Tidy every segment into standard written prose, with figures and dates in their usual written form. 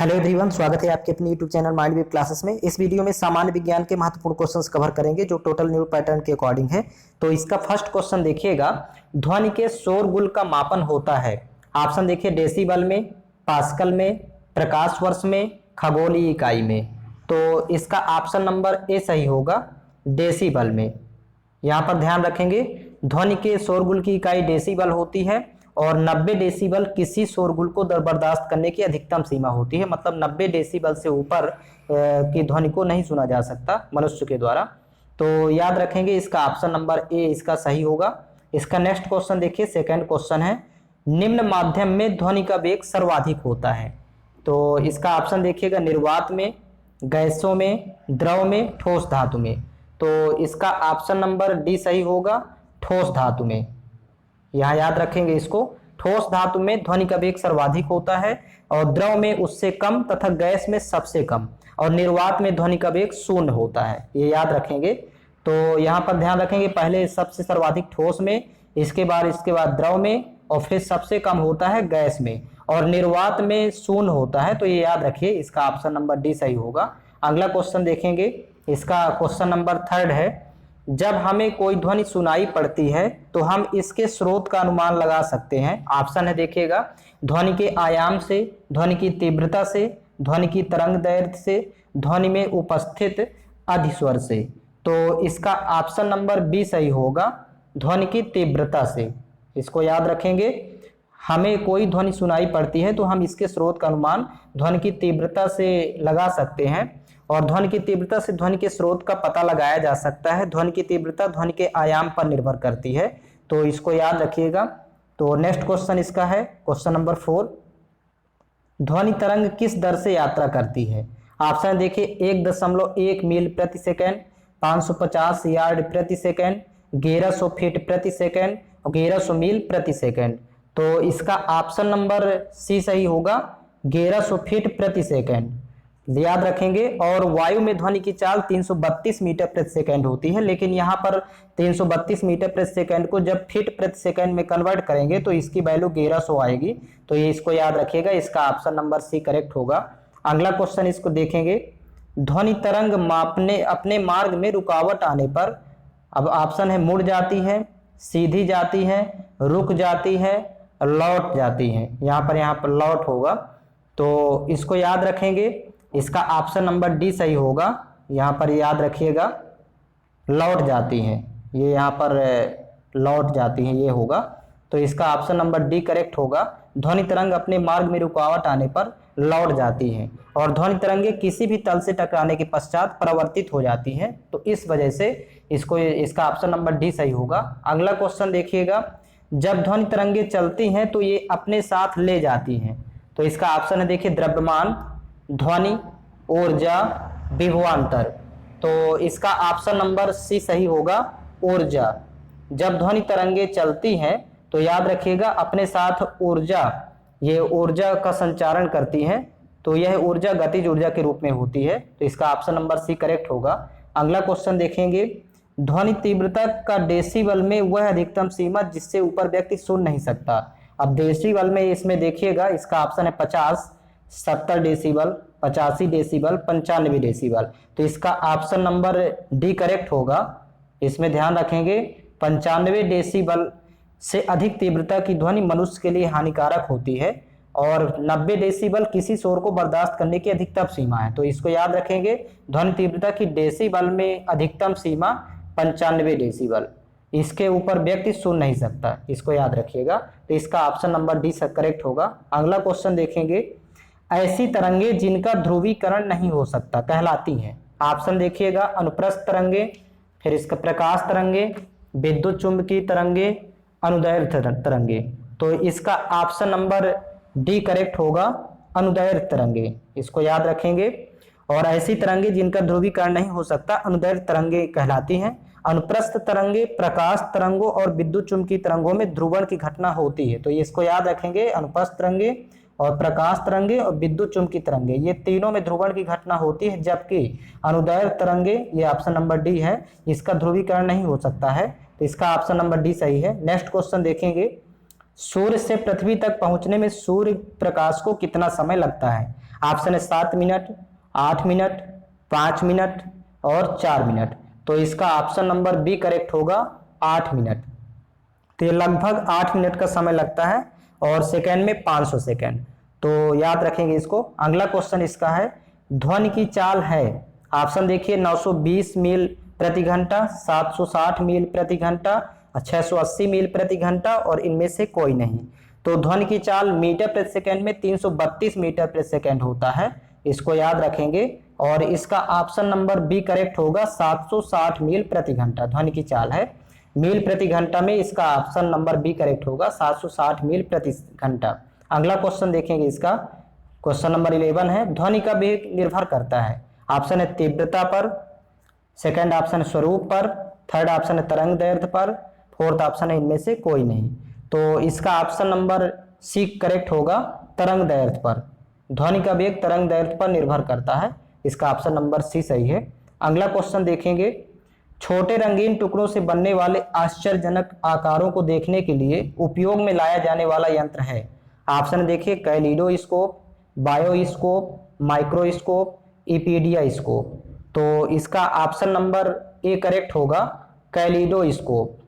Hello everyone, स्वागत है आपके अपने YouTube channel mind wave classes में। इस वीडियो में सामान्य विज्ञान के महत्वपूर्ण क्वेश्चंस कवर करेंगे जो टोटल न्यूटन पैटर्न के अकॉर्डिंग है। तो इसका फर्स्ट क्वेश्चन देखिएगा, ध्वनि के शोरगुल का मापन होता है। ऑप्शन देखिए, डेसिबल में, पास्कल में, प्रकाश वर्ष में, खगोलीय इकाई में। तो इसका ऑप्शन नंबर ए सही होगा, डेसिबल में। यहाँ पर ध्यान रखेंगे, ध्वनि के शोरगुल की इकाई डेसिबल होती है और 90 डेसिबल किसी शोरगुल को बर्दाश्त करने की अधिकतम सीमा होती है। मतलब 90 डेसिबल से ऊपर की ध्वनि को नहीं सुना जा सकता मनुष्य के द्वारा। तो याद रखेंगे, इसका ऑप्शन नंबर ए इसका सही होगा। इसका नेक्स्ट क्वेश्चन देखिए, सेकंड क्वेश्चन है, निम्न माध्यम में ध्वनि का वेग सर्वाधिक होता है। तो इसका ऑप्शन देखिएगा, निर्वात में, गैसों में, द्रव में, ठोस धातु में। तो इसका ऑप्शन नंबर डी सही होगा, ठोस धातु में। यहाँ याद रखेंगे इसको, ठोस धातु में ध्वनि का वेग सर्वाधिक होता है और द्रव में उससे कम तथा गैस में सबसे कम और निर्वात में ध्वनि का वेग शून्य होता है। ये याद रखेंगे। तो यहाँ पर ध्यान रखेंगे, पहले सबसे सर्वाधिक ठोस में, इसके बाद द्रव में और फिर सबसे कम होता है गैस में और निर्वात में शून्य होता है। तो ये याद रखिए, इसका ऑप्शन नंबर डी सही होगा। अगला क्वेश्चन देखेंगे, इसका क्वेश्चन नंबर थर्ड है, जब हमें कोई ध्वनि सुनाई पड़ती है तो हम इसके स्रोत का अनुमान लगा सकते हैं। ऑप्शन है देखिएगा, ध्वनि के आयाम से, ध्वनि की तीव्रता से, ध्वनि की तरंग दैर्ध्य से, ध्वनि में उपस्थित अधिस्वर से। तो इसका ऑप्शन नंबर बी सही होगा, ध्वनि की तीव्रता से। इसको याद रखेंगे, हमें कोई ध्वनि सुनाई पड़ती है तो हम इसके स्रोत का अनुमान ध्वनि की तीव्रता से लगा सकते हैं और ध्वनि की तीव्रता से ध्वनि के स्रोत का पता लगाया जा सकता है। ध्वनि की तीव्रता ध्वनि के आयाम पर निर्भर करती है, तो इसको याद रखिएगा। तो नेक्स्ट क्वेश्चन इसका है क्वेश्चन नंबर 4, ध्वनि तरंग किस दर से यात्रा करती है। ऑप्शन देखिए, 1.1 मील प्रति सेकेंड, 550 यार्ड प्रति सेकेंड, 1100 फीट प्रति सेकेंड और 1100 मील प्रति सेकेंड। तो इसका ऑप्शन नंबर सी सही होगा, 1100 फीट प्रति सेकेंड। याद रखेंगे। और वायु में ध्वनि की चाल 332 मीटर प्रति सेकंड होती है, लेकिन यहाँ पर 332 मीटर प्रति सेकंड को जब फीट प्रति सेकंड में कन्वर्ट करेंगे तो इसकी वैल्यू 1100 आएगी। तो ये इसको याद रखिएगा, इसका ऑप्शन नंबर सी करेक्ट होगा। अगला क्वेश्चन इसको देखेंगे, ध्वनि तरंग मापने अपने मार्ग में रुकावट आने पर, अब ऑप्शन है मुड़ जाती है, सीधी जाती है, रुक जाती है, लौट जाती है। यहाँ पर लौट होगा। तो इसको याद रखेंगे, इसका ऑप्शन नंबर डी सही होगा। यहाँ पर याद रखिएगा, लौट जाती हैं, ये यहाँ पर लौट जाती हैं, ये होगा। तो इसका ऑप्शन नंबर डी करेक्ट होगा, ध्वनि तरंग अपने मार्ग में रुकावट आने पर लौट जाती हैं और ध्वनि तरंगे किसी भी तल से टकराने के पश्चात परावर्तित हो जाती हैं। तो इस वजह से इसका ऑप्शन नंबर डी सही होगा। अगला क्वेश्चन देखिएगा, जब ध्वनि तरंगे चलती हैं तो ये अपने साथ ले जाती हैं। तो इसका ऑप्शन है देखिए, द्रव्यमान, ध्वनि, ऊर्जा, विभवांतर। तो इसका ऑप्शन नंबर सी सही होगा, ऊर्जा। जब ध्वनि तरंगे चलती हैं तो याद रखिएगा, अपने साथ ऊर्जा, ये ऊर्जा का संचारण करती हैं। तो यह ऊर्जा गतिज ऊर्जा के रूप में होती है। तो इसका ऑप्शन नंबर सी करेक्ट होगा। अगला क्वेश्चन देखेंगे, ध्वनि तीव्रता का डेसिबल में वह अधिकतम सीमा जिससे ऊपर व्यक्ति सुन नहीं सकता। अब डेसिबल में इसमें देखिएगा, इसका ऑप्शन है 50, 70 डेसिबल, 85 डेसिबल, 95 डेसिबल। तो इसका ऑप्शन नंबर डी करेक्ट होगा। इसमें ध्यान रखेंगे, 95 डेसिबल से अधिक तीव्रता की ध्वनि मनुष्य के लिए हानिकारक होती है और 90 डेसिबल किसी शोर को बर्दाश्त करने की अधिकतम सीमा है। तो इसको याद रखेंगे, ध्वनि तीव्रता की डेसिबल में अधिकतम सीमा 95 डेसिबल, इसके ऊपर व्यक्ति सुन नहीं सकता, इसको याद रखिएगा। तो इसका ऑप्शन नंबर डी करेक्ट होगा। अगला क्वेश्चन देखेंगे, ऐसी तरंगे जिनका ध्रुवीकरण नहीं हो सकता कहलाती हैं। ऑप्शन देखिएगा, अनुप्रस्थ तरंगे, फिर इसका प्रकाश तरंगे, विद्युत चुंबकीय तरंगे, अनुदैर्ध्य तरंगे। तो इसका ऑप्शन नंबर डी करेक्ट होगा, अनुदैर्ध्य तरंगे। इसको याद रखेंगे। और ऐसी तरंगे जिनका ध्रुवीकरण नहीं हो सकता अनुदैर्ध्य तरंगे कहलाती हैं। अनुप्रस्थ तरंगे, प्रकाश तरंगों और विद्युत चुंबकीय तरंगों में ध्रुवण की घटना होती है। तो इसको याद रखेंगे, अनुप्रस्थ तरंगे और प्रकाश तरंगे और विद्युत चुंबकीय तरंगे, ये तीनों में ध्रुवण की घटना होती है। जबकि अनुदैर्ध्य तरंगे, ये ऑप्शन नंबर डी है, इसका ध्रुवीकरण नहीं हो सकता है। तो इसका ऑप्शन नंबर डी सही है। नेक्स्ट क्वेश्चन देखेंगे, सूर्य से पृथ्वी तक पहुंचने में सूर्य प्रकाश को कितना समय लगता है। ऑप्शन है 7 मिनट, 8 मिनट, 5 मिनट और 4 मिनट। तो इसका ऑप्शन नंबर बी करेक्ट होगा 8 मिनट। तो ये लगभग 8 मिनट का समय लगता है और सेकेंड में 500 सेकेंड। तो याद रखेंगे इसको। अगला क्वेश्चन इसका है ध्वनि की चाल है, ऑप्शन देखिए 920 मील प्रति घंटा, 760 मील प्रति घंटा, 680 मील प्रति घंटा और इनमें से कोई नहीं। तो ध्वनि की चाल मीटर प्रति सेकेंड में 332 मीटर प्रति सेकेंड होता है, इसको याद रखेंगे। और इसका ऑप्शन नंबर बी करेक्ट होगा 760 मील प्रति घंटा। ध्वनि की चाल है मील प्रति घंटा में, इसका ऑप्शन नंबर बी करेक्ट होगा 760 मील प्रति घंटा। अगला क्वेश्चन देखेंगे इसका, क्वेश्चन नंबर 11 है ध्वनि का वेग निर्भर करता है, ऑप्शन है तीव्रता पर, सेकंड ऑप्शन है स्वरूप पर, थर्ड ऑप्शन है तरंग दैर्ध्य पर, फोर्थ ऑप्शन है इनमें से कोई नहीं। तो इसका ऑप्शन नंबर सी करेक्ट होगा तरंग दैर्ध्य पर। ध्वनि का वेग तरंग दैर्ध्य पर निर्भर करता है, इसका ऑप्शन नंबर सी सही है। अगला क्वेश्चन देखेंगे छोटे रंगीन टुकड़ों से बनने वाले आश्चर्यजनक आकारों को देखने के लिए उपयोग में लाया जाने वाला यंत्र है, ऑप्शन देखिए कैलिडोस्कोप, बायोस्कोप, माइक्रोस्कोप, इपीडियास्कोप। तो इसका ऑप्शन नंबर ए करेक्ट होगा कैलिडोस्कोप।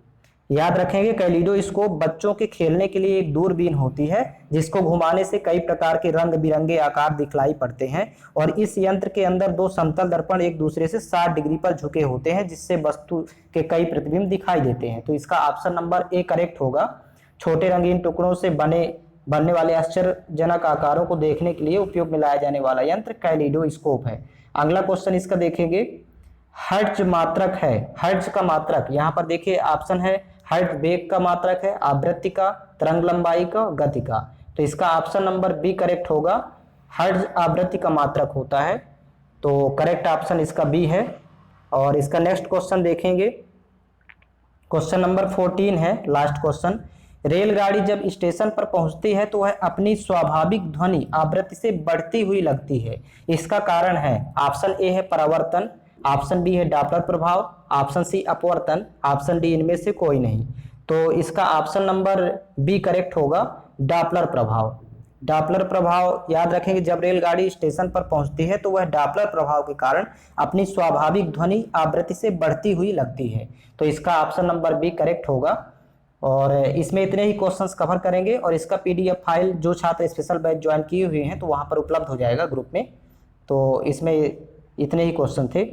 याद रखेंगे कैलिडोस्कोप बच्चों के खेलने के लिए एक दूरबीन होती है जिसको घुमाने से कई प्रकार के रंग बिरंगे आकार दिखलाई पड़ते हैं और इस यंत्र के अंदर दो समतल दर्पण एक दूसरे से 60 डिग्री पर झुके होते हैं जिससे वस्तु के कई प्रतिबिंब दिखाई देते हैं। तो इसका ऑप्शन नंबर ए करेक्ट होगा। छोटे रंगीन टुकड़ों से बनने वाले आश्चर्यजनक आकारों को देखने के लिए उपयोग में लाया जाने वाला यंत्र कैलिडोस्कोप है। अगला क्वेश्चन इसका देखेंगे हर्ट्ज मात्रक है, हर्ट्ज का मात्रक यहाँ पर देखिए ऑप्शन है हर्ट्ज वेग का मात्रक है, आवृत्ति का, तरंग लंबाई का, गति का। तो इसका ऑप्शन नंबर बी करेक्ट होगा, हर्ट्ज आवृत्ति का मात्रक होता है। तो करेक्ट ऑप्शन इसका बी है। और इसका नेक्स्ट क्वेश्चन देखेंगे, क्वेश्चन नंबर 14 है लास्ट क्वेश्चन। रेलगाड़ी जब स्टेशन पर पहुंचती है तो वह अपनी स्वाभाविक ध्वनि आवृत्ति से बढ़ती हुई लगती है, इसका कारण है ऑप्शन ए है परावर्तन, ऑप्शन बी है डॉपलर प्रभाव, ऑप्शन सी अपवर्तन, ऑप्शन डी इनमें से कोई नहीं। तो इसका ऑप्शन नंबर बी करेक्ट होगा डॉपलर प्रभाव। डॉपलर प्रभाव याद रखेंगे जब रेलगाड़ी स्टेशन पर पहुंचती है तो वह डॉपलर प्रभाव के कारण अपनी स्वाभाविक ध्वनि आवृत्ति से बढ़ती हुई लगती है। तो इसका ऑप्शन नंबर बी करेक्ट होगा। और इसमें इतने ही क्वेश्चंस कवर करेंगे और इसका पीडीएफ फाइल जो छात्र स्पेशल बैच ज्वाइन किए हुए हैं तो वहाँ पर उपलब्ध हो जाएगा ग्रुप में। तो इसमें इतने ही क्वेश्चन थे।